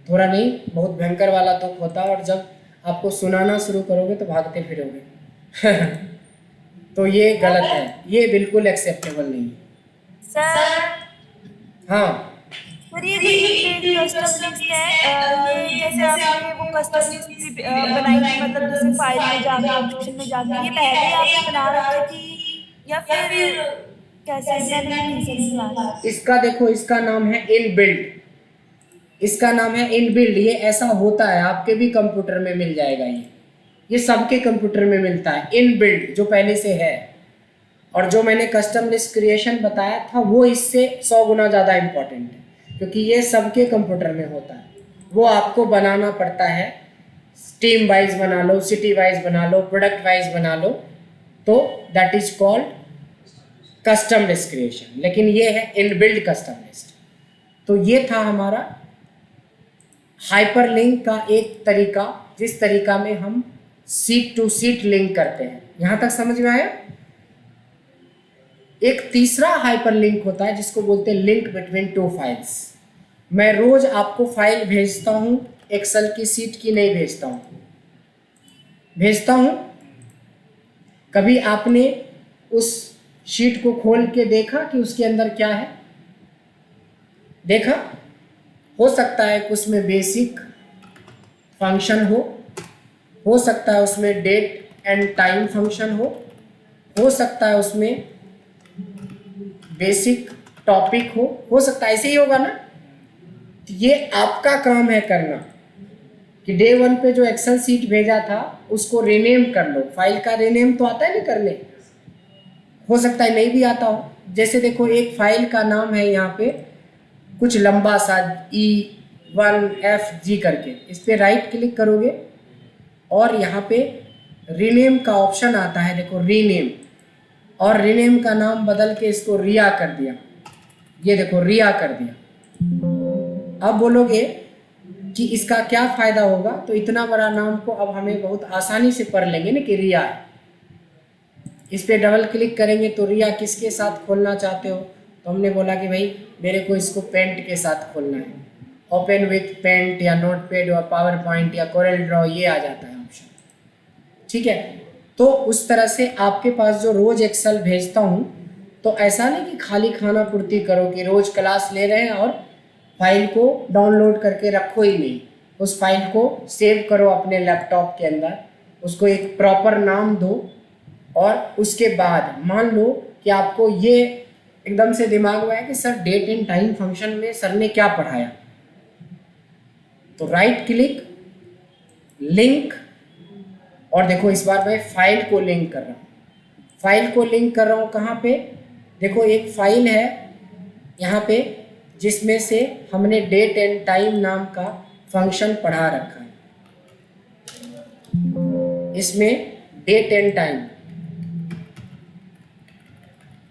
थोड़ा नहीं बहुत भयंकर वाला दुख होता है, और जब आपको सुनाना शुरू करोगे तो भागते फिरोगे तो ये गलत है, ये बिल्कुल एक्सेप्टेबल नहीं है। सर हाँ सर ये जो इनबिल्ट कस्टम लिस्ट है, ये जैसे आपने वो कस्टम लिस्ट बनाई थी, मतलब जैसे फाइल में जाके ऑप्शन में जाके, ये पहले ही आपने बना रखी थी या फिर कैसे? मैंने नहीं समझी क्लास। इसका देखो, इसका नाम है इनबिल्ट, इसका नाम है इनबिल्ट। ये ऐसा होता है, आपके भी कंप्यूटर में मिल जाएगा, ये सबके कंप्यूटर में मिलता है इनबिल्ट, जो पहले से है। और जो मैंने कस्टम लिस्ट क्रिएशन बताया था वो इससे 100 गुना ज़्यादा इम्पोर्टेंट है, क्योंकि ये सबके कंप्यूटर में होता है। वो आपको बनाना पड़ता है, टीम वाइज बना लो, सिटी वाइज बना लो, प्रोडक्ट वाइज बना लो, तो that is called custom list creation. लेकिन ये है इनबिल्ट कस्टम लिस्ट। तो ये था हमारा हाइपरलिंक का एक तरीका, जिस तरीका में हम सीट टू सीट लिंक करते हैं। यहाँ तक समझ में आया? एक तीसरा हाइपरलिंक होता है जिसको बोलते हैं लिंक बिटवीन टू फाइल्स। मैं रोज आपको फाइल भेजता हूँ, एक्सेल की सीट की नहीं भेजता हूँ, भेजता हूँ। कभी आपने उस शीट को खोल के देखा कि उसके अंदर क्या है? देखा? हो सकता है कि उसमें बेसिक फंक्शन हो सकता है उसमें डेट एंड टाइम फंक्शन हो सकता है उसमें बेसिक टॉपिक हो सकता है, ऐसे ही होगा ना। तो ये आपका काम है करना कि डे 1 पे जो एक्सेल सीट भेजा था उसको रीनेम कर लो। फाइल का रीनेम तो आता है ना करने, हो सकता है नहीं भी आता हो। जैसे देखो, एक फाइल का नाम है यहाँ पे कुछ लंबा सा E1FG करके, इस पर राइट क्लिक करोगे और यहाँ पे रीनेम का ऑप्शन आता है, देखो रीनेम, और रीनेम का नाम बदल के इसको रिया कर दिया। ये देखो रिया कर दिया। अब बोलोगे कि इसका क्या फ़ायदा होगा, तो इतना बड़ा नाम को अब हमें बहुत आसानी से पढ़ लेंगे ना कि रिया है। इस पर डबल क्लिक करेंगे तो रिया किसके साथ खोलना चाहते हो, तो हमने बोला कि भाई मेरे को इसको पेंट के साथ खोलना है। ओपन विथ पेंट या नोटपैड या पावर पॉइंट या कोरल ड्रॉ, ये आ जाता है ऑप्शन। ठीक है, तो उस तरह से आपके पास जो रोज़ एक्सेल भेजता हूँ, तो ऐसा नहीं कि खाली खाना पूर्ति करो कि रोज़ क्लास ले रहे हैं और फाइल को डाउनलोड करके रखो ही नहीं। उस फाइल को सेव करो अपने लैपटॉप के अंदर, उसको एक प्रॉपर नाम दो, और उसके बाद मान लो कि आपको ये एकदम से दिमाग में आया कि sir date and time function में सर ने क्या पढ़ाया, तो राइट क्लिक, लिंक, और देखो इस बार मैं फाइल को लिंक कर रहा हूँ। फाइल को लिंक कर रहा हूँ कहाँ पे, देखो एक फाइल है यहाँ पे जिसमें से हमने डेट एंड टाइम नाम का फंक्शन पढ़ा रखा है। इसमें डेट एंड टाइम,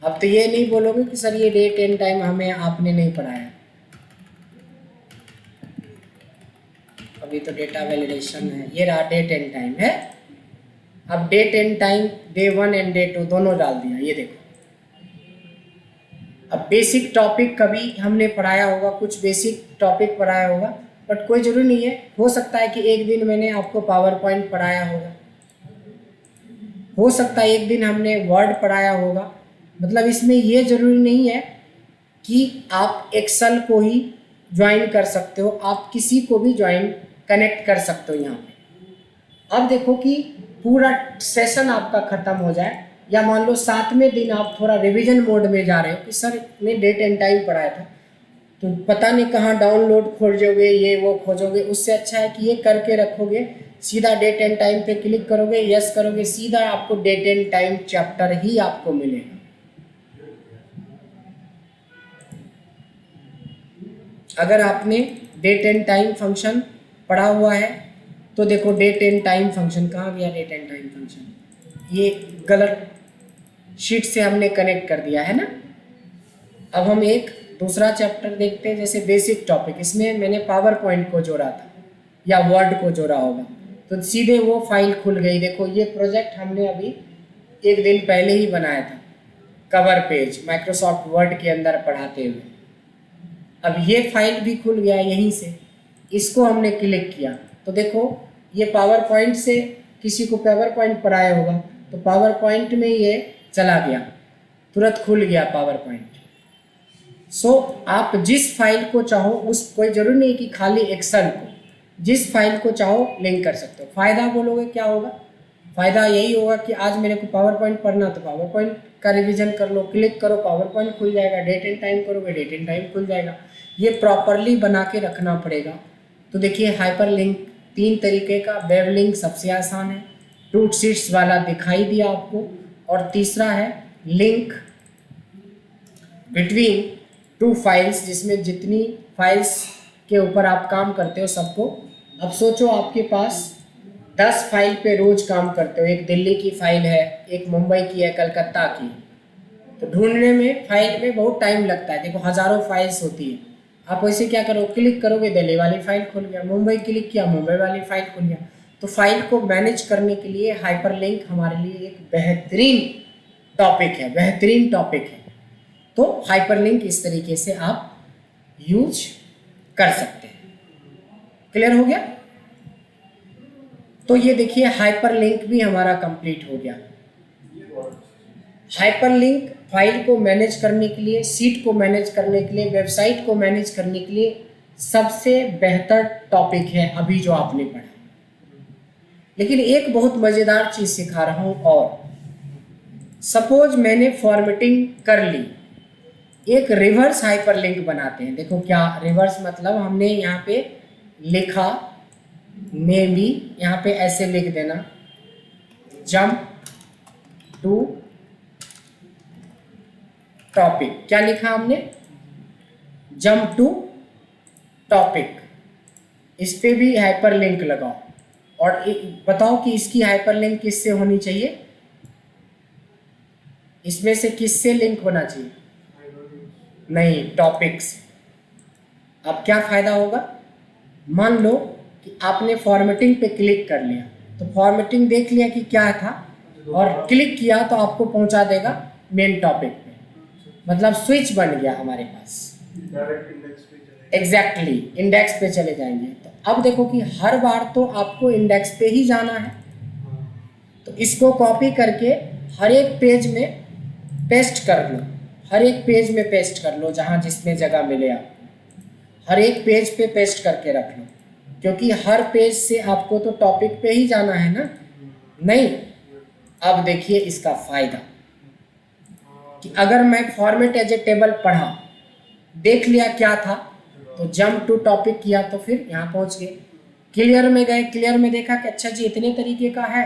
अब तो ये नहीं बोलोगे कि सर ये डेट एंड टाइम हमें आपने नहीं पढ़ाया। अभी तो डेटा वैलिडेशन है, ये रहा डेट एंड टाइम है। अब date and time day 1 and day 2 दोनों डाल दिया, ये देखो। अब बेसिक टॉपिक कभी हमने पढ़ाया होगा, कुछ बेसिक टॉपिक पढ़ाया होगा, बट कोई जरूरी नहीं है। हो सकता है कि एक दिन मैंने आपको पावर पॉइंट पढ़ाया होगा, हो सकता है एक दिन हमने वर्ड पढ़ाया होगा। मतलब इसमें ये जरूरी नहीं है कि आप एक्सेल को ही ज्वाइन कर सकते हो, आप किसी को भी ज्वाइन कनेक्ट कर सकते हो यहाँ पे। अब देखो कि पूरा सेशन आपका ख़त्म हो जाए, या मान लो 7वें दिन आप थोड़ा रिवीजन मोड में जा रहे हो कि सर ने डेट एंड टाइम पढ़ाया था, तो पता नहीं कहाँ डाउनलोड खोजोगे, ये वो खोजोगे। उससे अच्छा है कि ये करके रखोगे, सीधा डेट एंड टाइम पे क्लिक करोगे, यस करोगे, सीधा आपको डेट एंड टाइम चैप्टर ही आपको मिलेगा। अगर आपने डेट एंड टाइम फंक्शन पढ़ा हुआ है तो देखो डेट एंड टाइम फंक्शन कहाँ गया, डेट एंड टाइम फंक्शन, ये गलत शीट से हमने कनेक्ट कर दिया है ना। अब हम एक दूसरा चैप्टर देखते हैं, जैसे बेसिक टॉपिक। इसमें मैंने पावर पॉइंट को जोड़ा था या वर्ड को जोड़ा होगा, तो सीधे वो फाइल खुल गई। देखो ये प्रोजेक्ट हमने अभी एक दिन पहले ही बनाया था, कवर पेज माइक्रोसॉफ्ट वर्ड के अंदर पढ़ाते हुए। अब ये फाइल भी खुल गया यहीं से, इसको हमने क्लिक किया तो देखो ये पावर पॉइंट से, किसी को पावर पॉइंट पढ़ाया होगा तो पावर पॉइंट में ये चला गया, तुरंत खुल गया पावर पॉइंट। सो आप जिस फाइल को चाहो, उस कोई जरूरी नहीं कि खाली एक्सेल को, जिस फाइल को चाहो लिंक कर सकते हो। फ़ायदा बोलोगे क्या होगा, फ़ायदा यही होगा कि आज मेरे को पावर पॉइंट पढ़ना तो पावर पॉइंट का रिवीजन कर लो, क्लिक करो पावर पॉइंट खुल जाएगा, डेट एंड टाइम करोगे डेट एंड टाइम खुल जाएगा। ये प्रॉपरली बना के रखना पड़ेगा। तो देखिए हाइपर लिंक 3 तरीके का, वेब लिंक सबसे आसान है, रूट शीट्स वाला दिखाई दिया आपको, और तीसरा है लिंक बिटवीन 2 फाइल्स, जिसमें जितनी फाइल्स के ऊपर आप काम करते हो सबको। अब सोचो आपके पास 10 फाइल पे रोज काम करते हो, एक दिल्ली की फाइल है, एक मुंबई की है, कलकत्ता की, तो ढूंढने में फाइल में बहुत टाइम लगता है। देखो हज़ारों फाइल्स होती है, आप वैसे क्या करो, क्लिक करोगे दिल्ली वाली फाइल खुल गया, मुंबई क्लिक किया मुंबई वाली फाइल खुल गया। तो फाइल को मैनेज करने के लिए हाइपर लिंक हमारे लिए एक बेहतरीन टॉपिक है, बेहतरीन टॉपिक है। तो हाइपर लिंक इस तरीके से आप यूज कर सकते हैं। क्लियर हो गया। तो ये देखिए हाइपर लिंक भी हमारा कंप्लीट हो गया। हाइपर लिंक फाइल को मैनेज करने के लिए, सीट को मैनेज करने के लिए, वेबसाइट को मैनेज करने के लिए सबसे बेहतर टॉपिक है अभी जो आपने पढ़ा। लेकिन एक बहुत मज़ेदार चीज़ सिखा रहा हूँ, और सपोज मैंने फॉर्मेटिंग कर ली, एक रिवर्स हाइपर लिंक बनाते हैं। देखो क्या रिवर्स मतलब, हमने यहाँ पे लिखा मे बी, यहाँ पे ऐसे लिख देना जंप टू टॉपिक। क्या लिखा हमने, जंप टू टॉपिक। इस पे भी हाइपर लिंक लगाओ, और बताओ कि इसकी हाइपर लिंक किससे होनी चाहिए, इसमें से किससे लिंक होना चाहिए, नहीं टॉपिक से। अब क्या फ़ायदा होगा, मान लो कि आपने फॉर्मेटिंग पे क्लिक कर लिया, तो फॉर्मेटिंग देख लिया कि क्या था, और क्लिक किया तो आपको पहुंचा देगा मेन टॉपिक पे। मतलब स्विच बन गया हमारे पास, डायरेक्ट इंडेक्स पे चले एग्जैक्टली इंडेक्स पे चले जाएंगे। तो अब देखो कि हर बार तो आपको इंडेक्स पे ही जाना है, तो इसको कॉपी करके हर एक पेज में पेस्ट कर लो, हर एक पेज में पेस्ट कर लो, जहाँ जिसमें जगह मिले आपको, हर एक पेज पे पेस्ट करके रख लो। क्योंकि हर पेज से आपको तो टॉपिक पे ही जाना है ना, नहीं। अब देखिए इसका फायदा कि अगर मैं फॉर्मेट एज ए टेबल पढ़ा, देख लिया क्या था, तो जंप टू टॉपिक किया तो फिर यहाँ पहुँच गए। क्लियर में गए, क्लियर में देखा कि अच्छा जी इतने तरीके का है,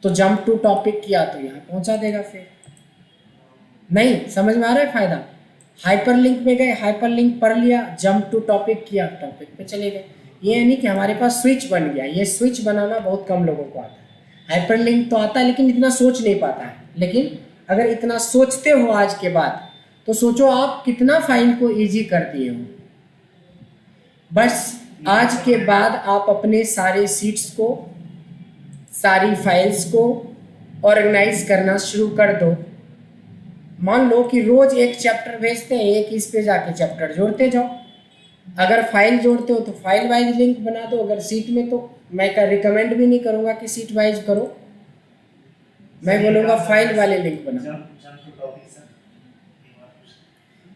तो जंप टू टॉपिक किया तो यहाँ पहुँचा देगा फिर। नहीं समझ में आ रहा है फायदा? हाइपरलिंक में गए, हाइपरलिंक पढ़ लिया, जंप टू टॉपिक किया, टॉपिक पे चले गए। ये नहीं कि हमारे पास स्विच बन गया। ये स्विच बनाना बहुत कम लोगों को आता है। हाइपरलिंक तो आता है लेकिन इतना सोच नहीं पाता है। लेकिन अगर इतना सोचते हो आज के बाद, तो सोचो आप कितना फाइल को इजी कर दिए हो। बस आज के बाद आप अपने सारे सीट्स को, सारी फाइल्स को ऑर्गेनाइज करना शुरू कर दो। मान लो कि रोज एक चैप्टर भेजते हैं, एक इस पे जाके चैप्टर जोड़ते जाओ। अगर फाइल जोड़ते हो तो फाइल वाइज लिंक बना दो। अगर सीट में, तो मैं रिकमेंड भी नहीं करूँगा कि सीट वाइज करो, मैं बोलूँगा फाइल वाले लिंक बनाओ।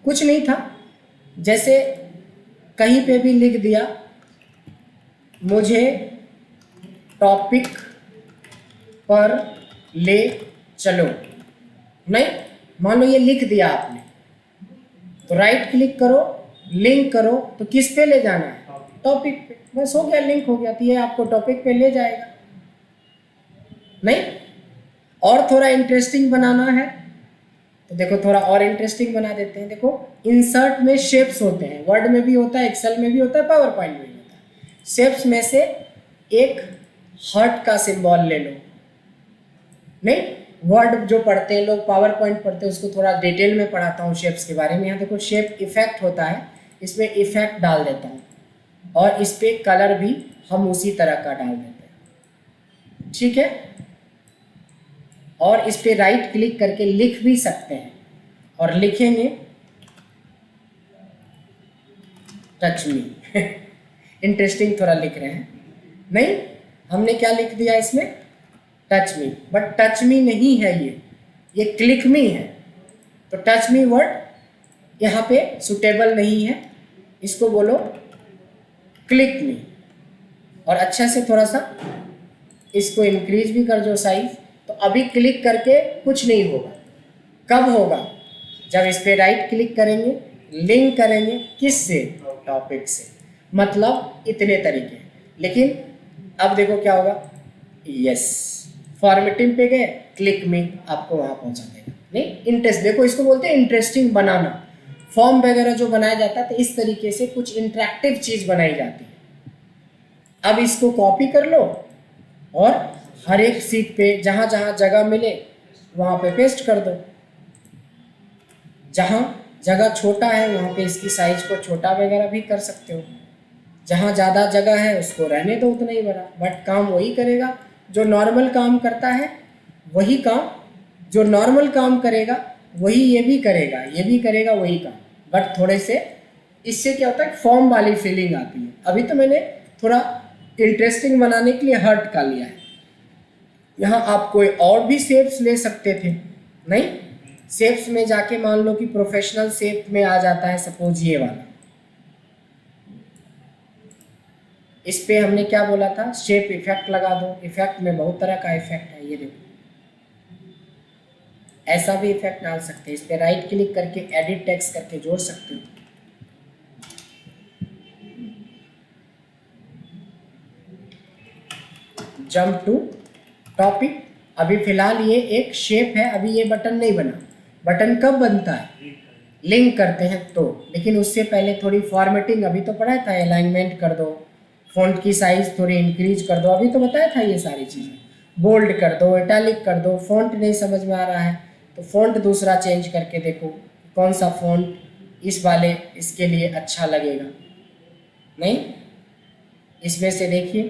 कुछ नहीं था, जैसे कहीं पे भी लिख दिया मुझे टॉपिक पर ले चलो, नहीं, मान लो ये लिख दिया आपने, तो राइट क्लिक करो, लिंक करो, तो किस पे ले जाना है? टॉपिक पे। बस हो गया, लिंक हो गया, तो ये आपको टॉपिक पे ले जाएगा। नहीं, और थोड़ा इंटरेस्टिंग बनाना है तो देखो थोड़ा और इंटरेस्टिंग बना देते हैं। देखो इंसर्ट में शेप्स होते हैं, वर्ड में भी होता है, एक्सेल में भी होता है, पावर पॉइंट में भी होता है। शेप्स में से एक हार्ट का सिंबल ले लो। नहीं, वर्ड जो पढ़ते हैं लोग, पावर पॉइंट पढ़ते हैं, उसको थोड़ा डिटेल में पढ़ाता हूँ शेप्स के बारे में। यहाँ देखो शेप इफेक्ट होता है, इसमें इफेक्ट डाल देता हूँ, और इस पे कलर भी हम उसी तरह का डाल देते हैं। ठीक है, और इस पे राइट क्लिक करके लिख भी सकते हैं, और लिखेंगे टच मी। इंटरेस्टिंग थोड़ा लिख रहे हैं। नहीं, हमने क्या लिख दिया इसमें? Touch me. But touch me नहीं है, ये क्लिक मी है। तो टच मी वर्ड यहाँ पे सुटेबल नहीं है, इसको बोलो क्लिक मी। और अच्छा से थोड़ा सा इसको इंक्रीज भी कर दो साइज। तो अभी क्लिक करके कुछ नहीं होगा। कब होगा? जब इस पे राइट क्लिक करेंगे, लिंक करेंगे, किस से? टॉपिक से। मतलब इतने तरीके। लेकिन अब देखो क्या होगा, यस, फॉर्मेटिंग पे गए, क्लिक में आपको वहाँ पहुँचा देगा। नहीं, इंटरेस्ट, देखो इसको बोलते हैं इंटरेस्टिंग बनाना। फॉर्म वगैरह जो बनाया जाता है तो इस तरीके से कुछ इंटरेक्टिव चीज़ बनाई जाती है। अब इसको कॉपी कर लो और हर एक सीट पे जहाँ जहाँ जगह मिले वहाँ पे पेस्ट कर दो। जहाँ जगह छोटा है वहाँ पे इसकी साइज को छोटा वगैरह भी कर सकते हो। जहाँ ज़्यादा जगह है उसको रहने दो उतना ही बड़ा। बट काम वही करेगा जो नॉर्मल काम करता है, वही काम जो नॉर्मल काम करेगा वही ये भी करेगा, ये भी करेगा वही काम। बट थोड़े से इससे क्या होता है, फॉर्म वाली फीलिंग आती है। अभी तो मैंने थोड़ा इंटरेस्टिंग बनाने के लिए हर्ट का लिया है। यहाँ आप कोई और भी शेप्स ले सकते थे। नहीं, शेप्स में जाके मान लो कि प्रोफेशनल शेप में आ जाता है, सपोज ये वाला। इस पे हमने क्या बोला था, शेप इफेक्ट लगा दो। इफेक्ट में बहुत तरह का इफेक्ट है, ये देखो ऐसा भी इफेक्ट डाल सकते हैं। इस पे राइट क्लिक करके एडिट टेक्स्ट करके जोड़ सकते हो। Jump to topic. अभी फिलहाल ये एक शेप है, अभी ये बटन नहीं बना। बटन कब बनता है? लिंक करते हैं तो। लेकिन उससे पहले थोड़ी फॉर्मेटिंग, अभी तो पढ़ा था, अलाइनमेंट कर दो, फ़ॉन्ट की साइज़ थोड़ी इंक्रीज कर दो, अभी तो बताया था ये सारी चीज़ें। बोल्ड कर दो, इटैलिक कर दो। फ़ॉन्ट नहीं समझ में आ रहा है तो फ़ॉन्ट दूसरा चेंज करके देखो कौन सा फ़ॉन्ट इस वाले इसके लिए अच्छा लगेगा। नहीं, इसमें से देखिए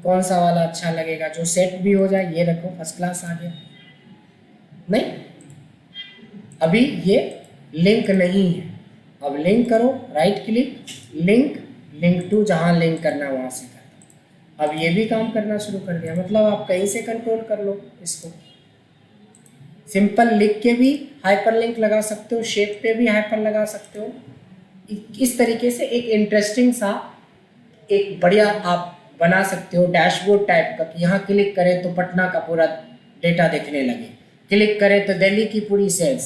कौन सा वाला अच्छा लगेगा जो सेट भी हो जाए। ये रखो, फर्स्ट क्लास आ गया। नहीं, अभी ये लिंक नहीं है। अब लिंक करो, right click, link, link to, जहाँ लिंक करना वहाँ से कर। अब ये भी काम करना शुरू कर दिया। मतलब आप कहीं से कंट्रोल कर लो इसको। सिंपल लिख के भी हाइपर लिंक लगा सकते हो, शेप पे भी हाइपर लगा सकते हो। इस तरीके से एक इंटरेस्टिंग सा एक बढ़िया आप बना सकते हो डैशबोर्ड टाइप का कि यहाँ क्लिक करें तो पटना का पूरा डेटा देखने लगे, क्लिक करें तो दिल्ली की पूरी सेल्स।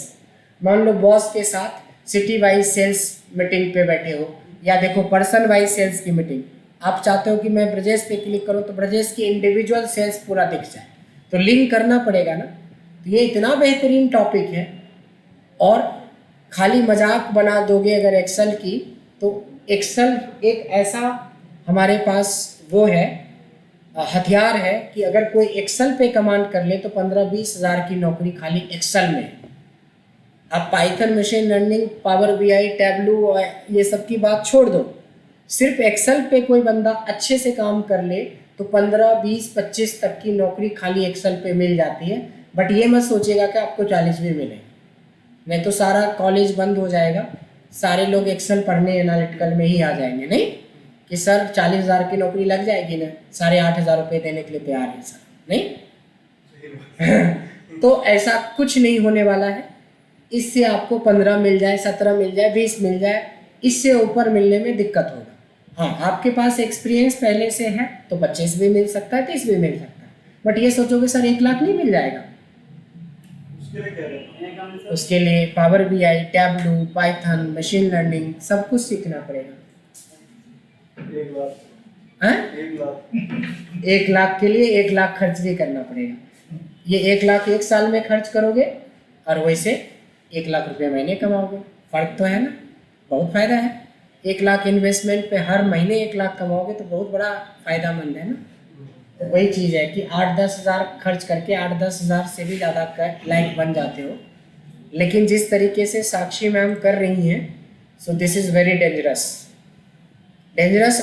मान लो बॉस के साथ सिटी वाइज सेल्स मीटिंग पे बैठे हो, या देखो पर्सन वाइज सेल्स की मीटिंग, आप चाहते हो कि मैं ब्रजेश पे क्लिक करूँ तो ब्रजेश की इंडिविजुअल सेल्स पूरा दिख जाए, तो लिंक करना पड़ेगा ना। तो ये इतना बेहतरीन टॉपिक है। और खाली मजाक बना दोगे अगर एक्सेल की, तो एक्सेल एक ऐसा हमारे पास वो है हथियार है कि अगर कोई एक्सेल पे कमांड कर ले तो 15-20 हज़ार की नौकरी खाली एक्सेल में है। आप Python, machine learning, power BI, tableau ये सब की बात छोड़ दो, सिर्फ एक्सेल पे कोई बंदा अच्छे से काम कर ले तो 15, 20, 25 तक की नौकरी खाली एक्सेल पे मिल जाती है। बट ये मत सोचिएगा कि आपको 40 भी मिले, नहीं तो सारा कॉलेज बंद हो जाएगा, सारे लोग एक्सेल पढ़ने एनालिटिकल में ही आ जाएंगे। नहीं कि सर 40 हज़ार की नौकरी लग जाएगी ना, 8,500 रुपये देने के लिए तैयार है सर, नहीं तो ऐसा कुछ नहीं होने वाला है। इससे आपको 15 मिल जाए, 17 मिल जाए, 20 मिल जाए, इससे ऊपर मिलने में दिक्कत होगा। हाँ, आपके पास एक्सपीरियंस पहले से है तो 25 भी मिल सकता है, 30 भी मिल सकता है। बट ये सोचोगे सर 1 लाख नहीं मिल जाएगा, उसके लिए power BI, tableau, Python, machine learning सब कुछ सीखना पड़ेगा। 1 लाख के लिए 1 लाख खर्च भी करना पड़ेगा। ये 1 लाख 1 साल में खर्च करोगे और वैसे 1 लाख रुपए महीने कमाओगे, फर्क तो है ना, बहुत फायदा है। 1 लाख इन्वेस्टमेंट पे हर महीने 1 लाख कमाओगे तो बहुत बड़ा फायदामंद है ना। तो वही चीज़ है कि 8-10 हज़ार खर्च करके 8-10 हज़ार से भी ज़्यादा का लाइक बन जाते हो। लेकिन जिस तरीके से साक्षी मैम कर रही हैं, so this is very dangerous.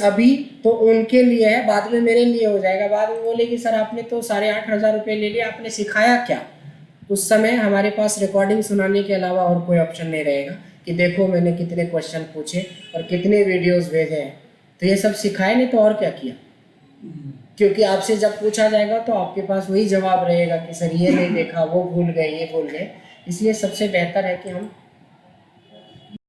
अभी तो उनके लिए है, बाद में मेरे लिए हो जाएगा। बाद में बोलेगी सर आपने तो 8,500 रुपये ले लिया, आपने सिखाया क्या? उस समय हमारे पास रिकॉर्डिंग सुनाने के अलावा और कोई ऑप्शन नहीं रहेगा कि देखो मैंने कितने क्वेश्चन पूछे और कितने वीडियोस भेजे हैं। तो ये सब सिखाए नहीं तो और क्या किया, क्योंकि आपसे जब पूछा जाएगा तो आपके पास वही जवाब रहेगा कि सर ये नहीं देखा, वो भूल गए, ये भूल गए। इसलिए सबसे बेहतर है कि हम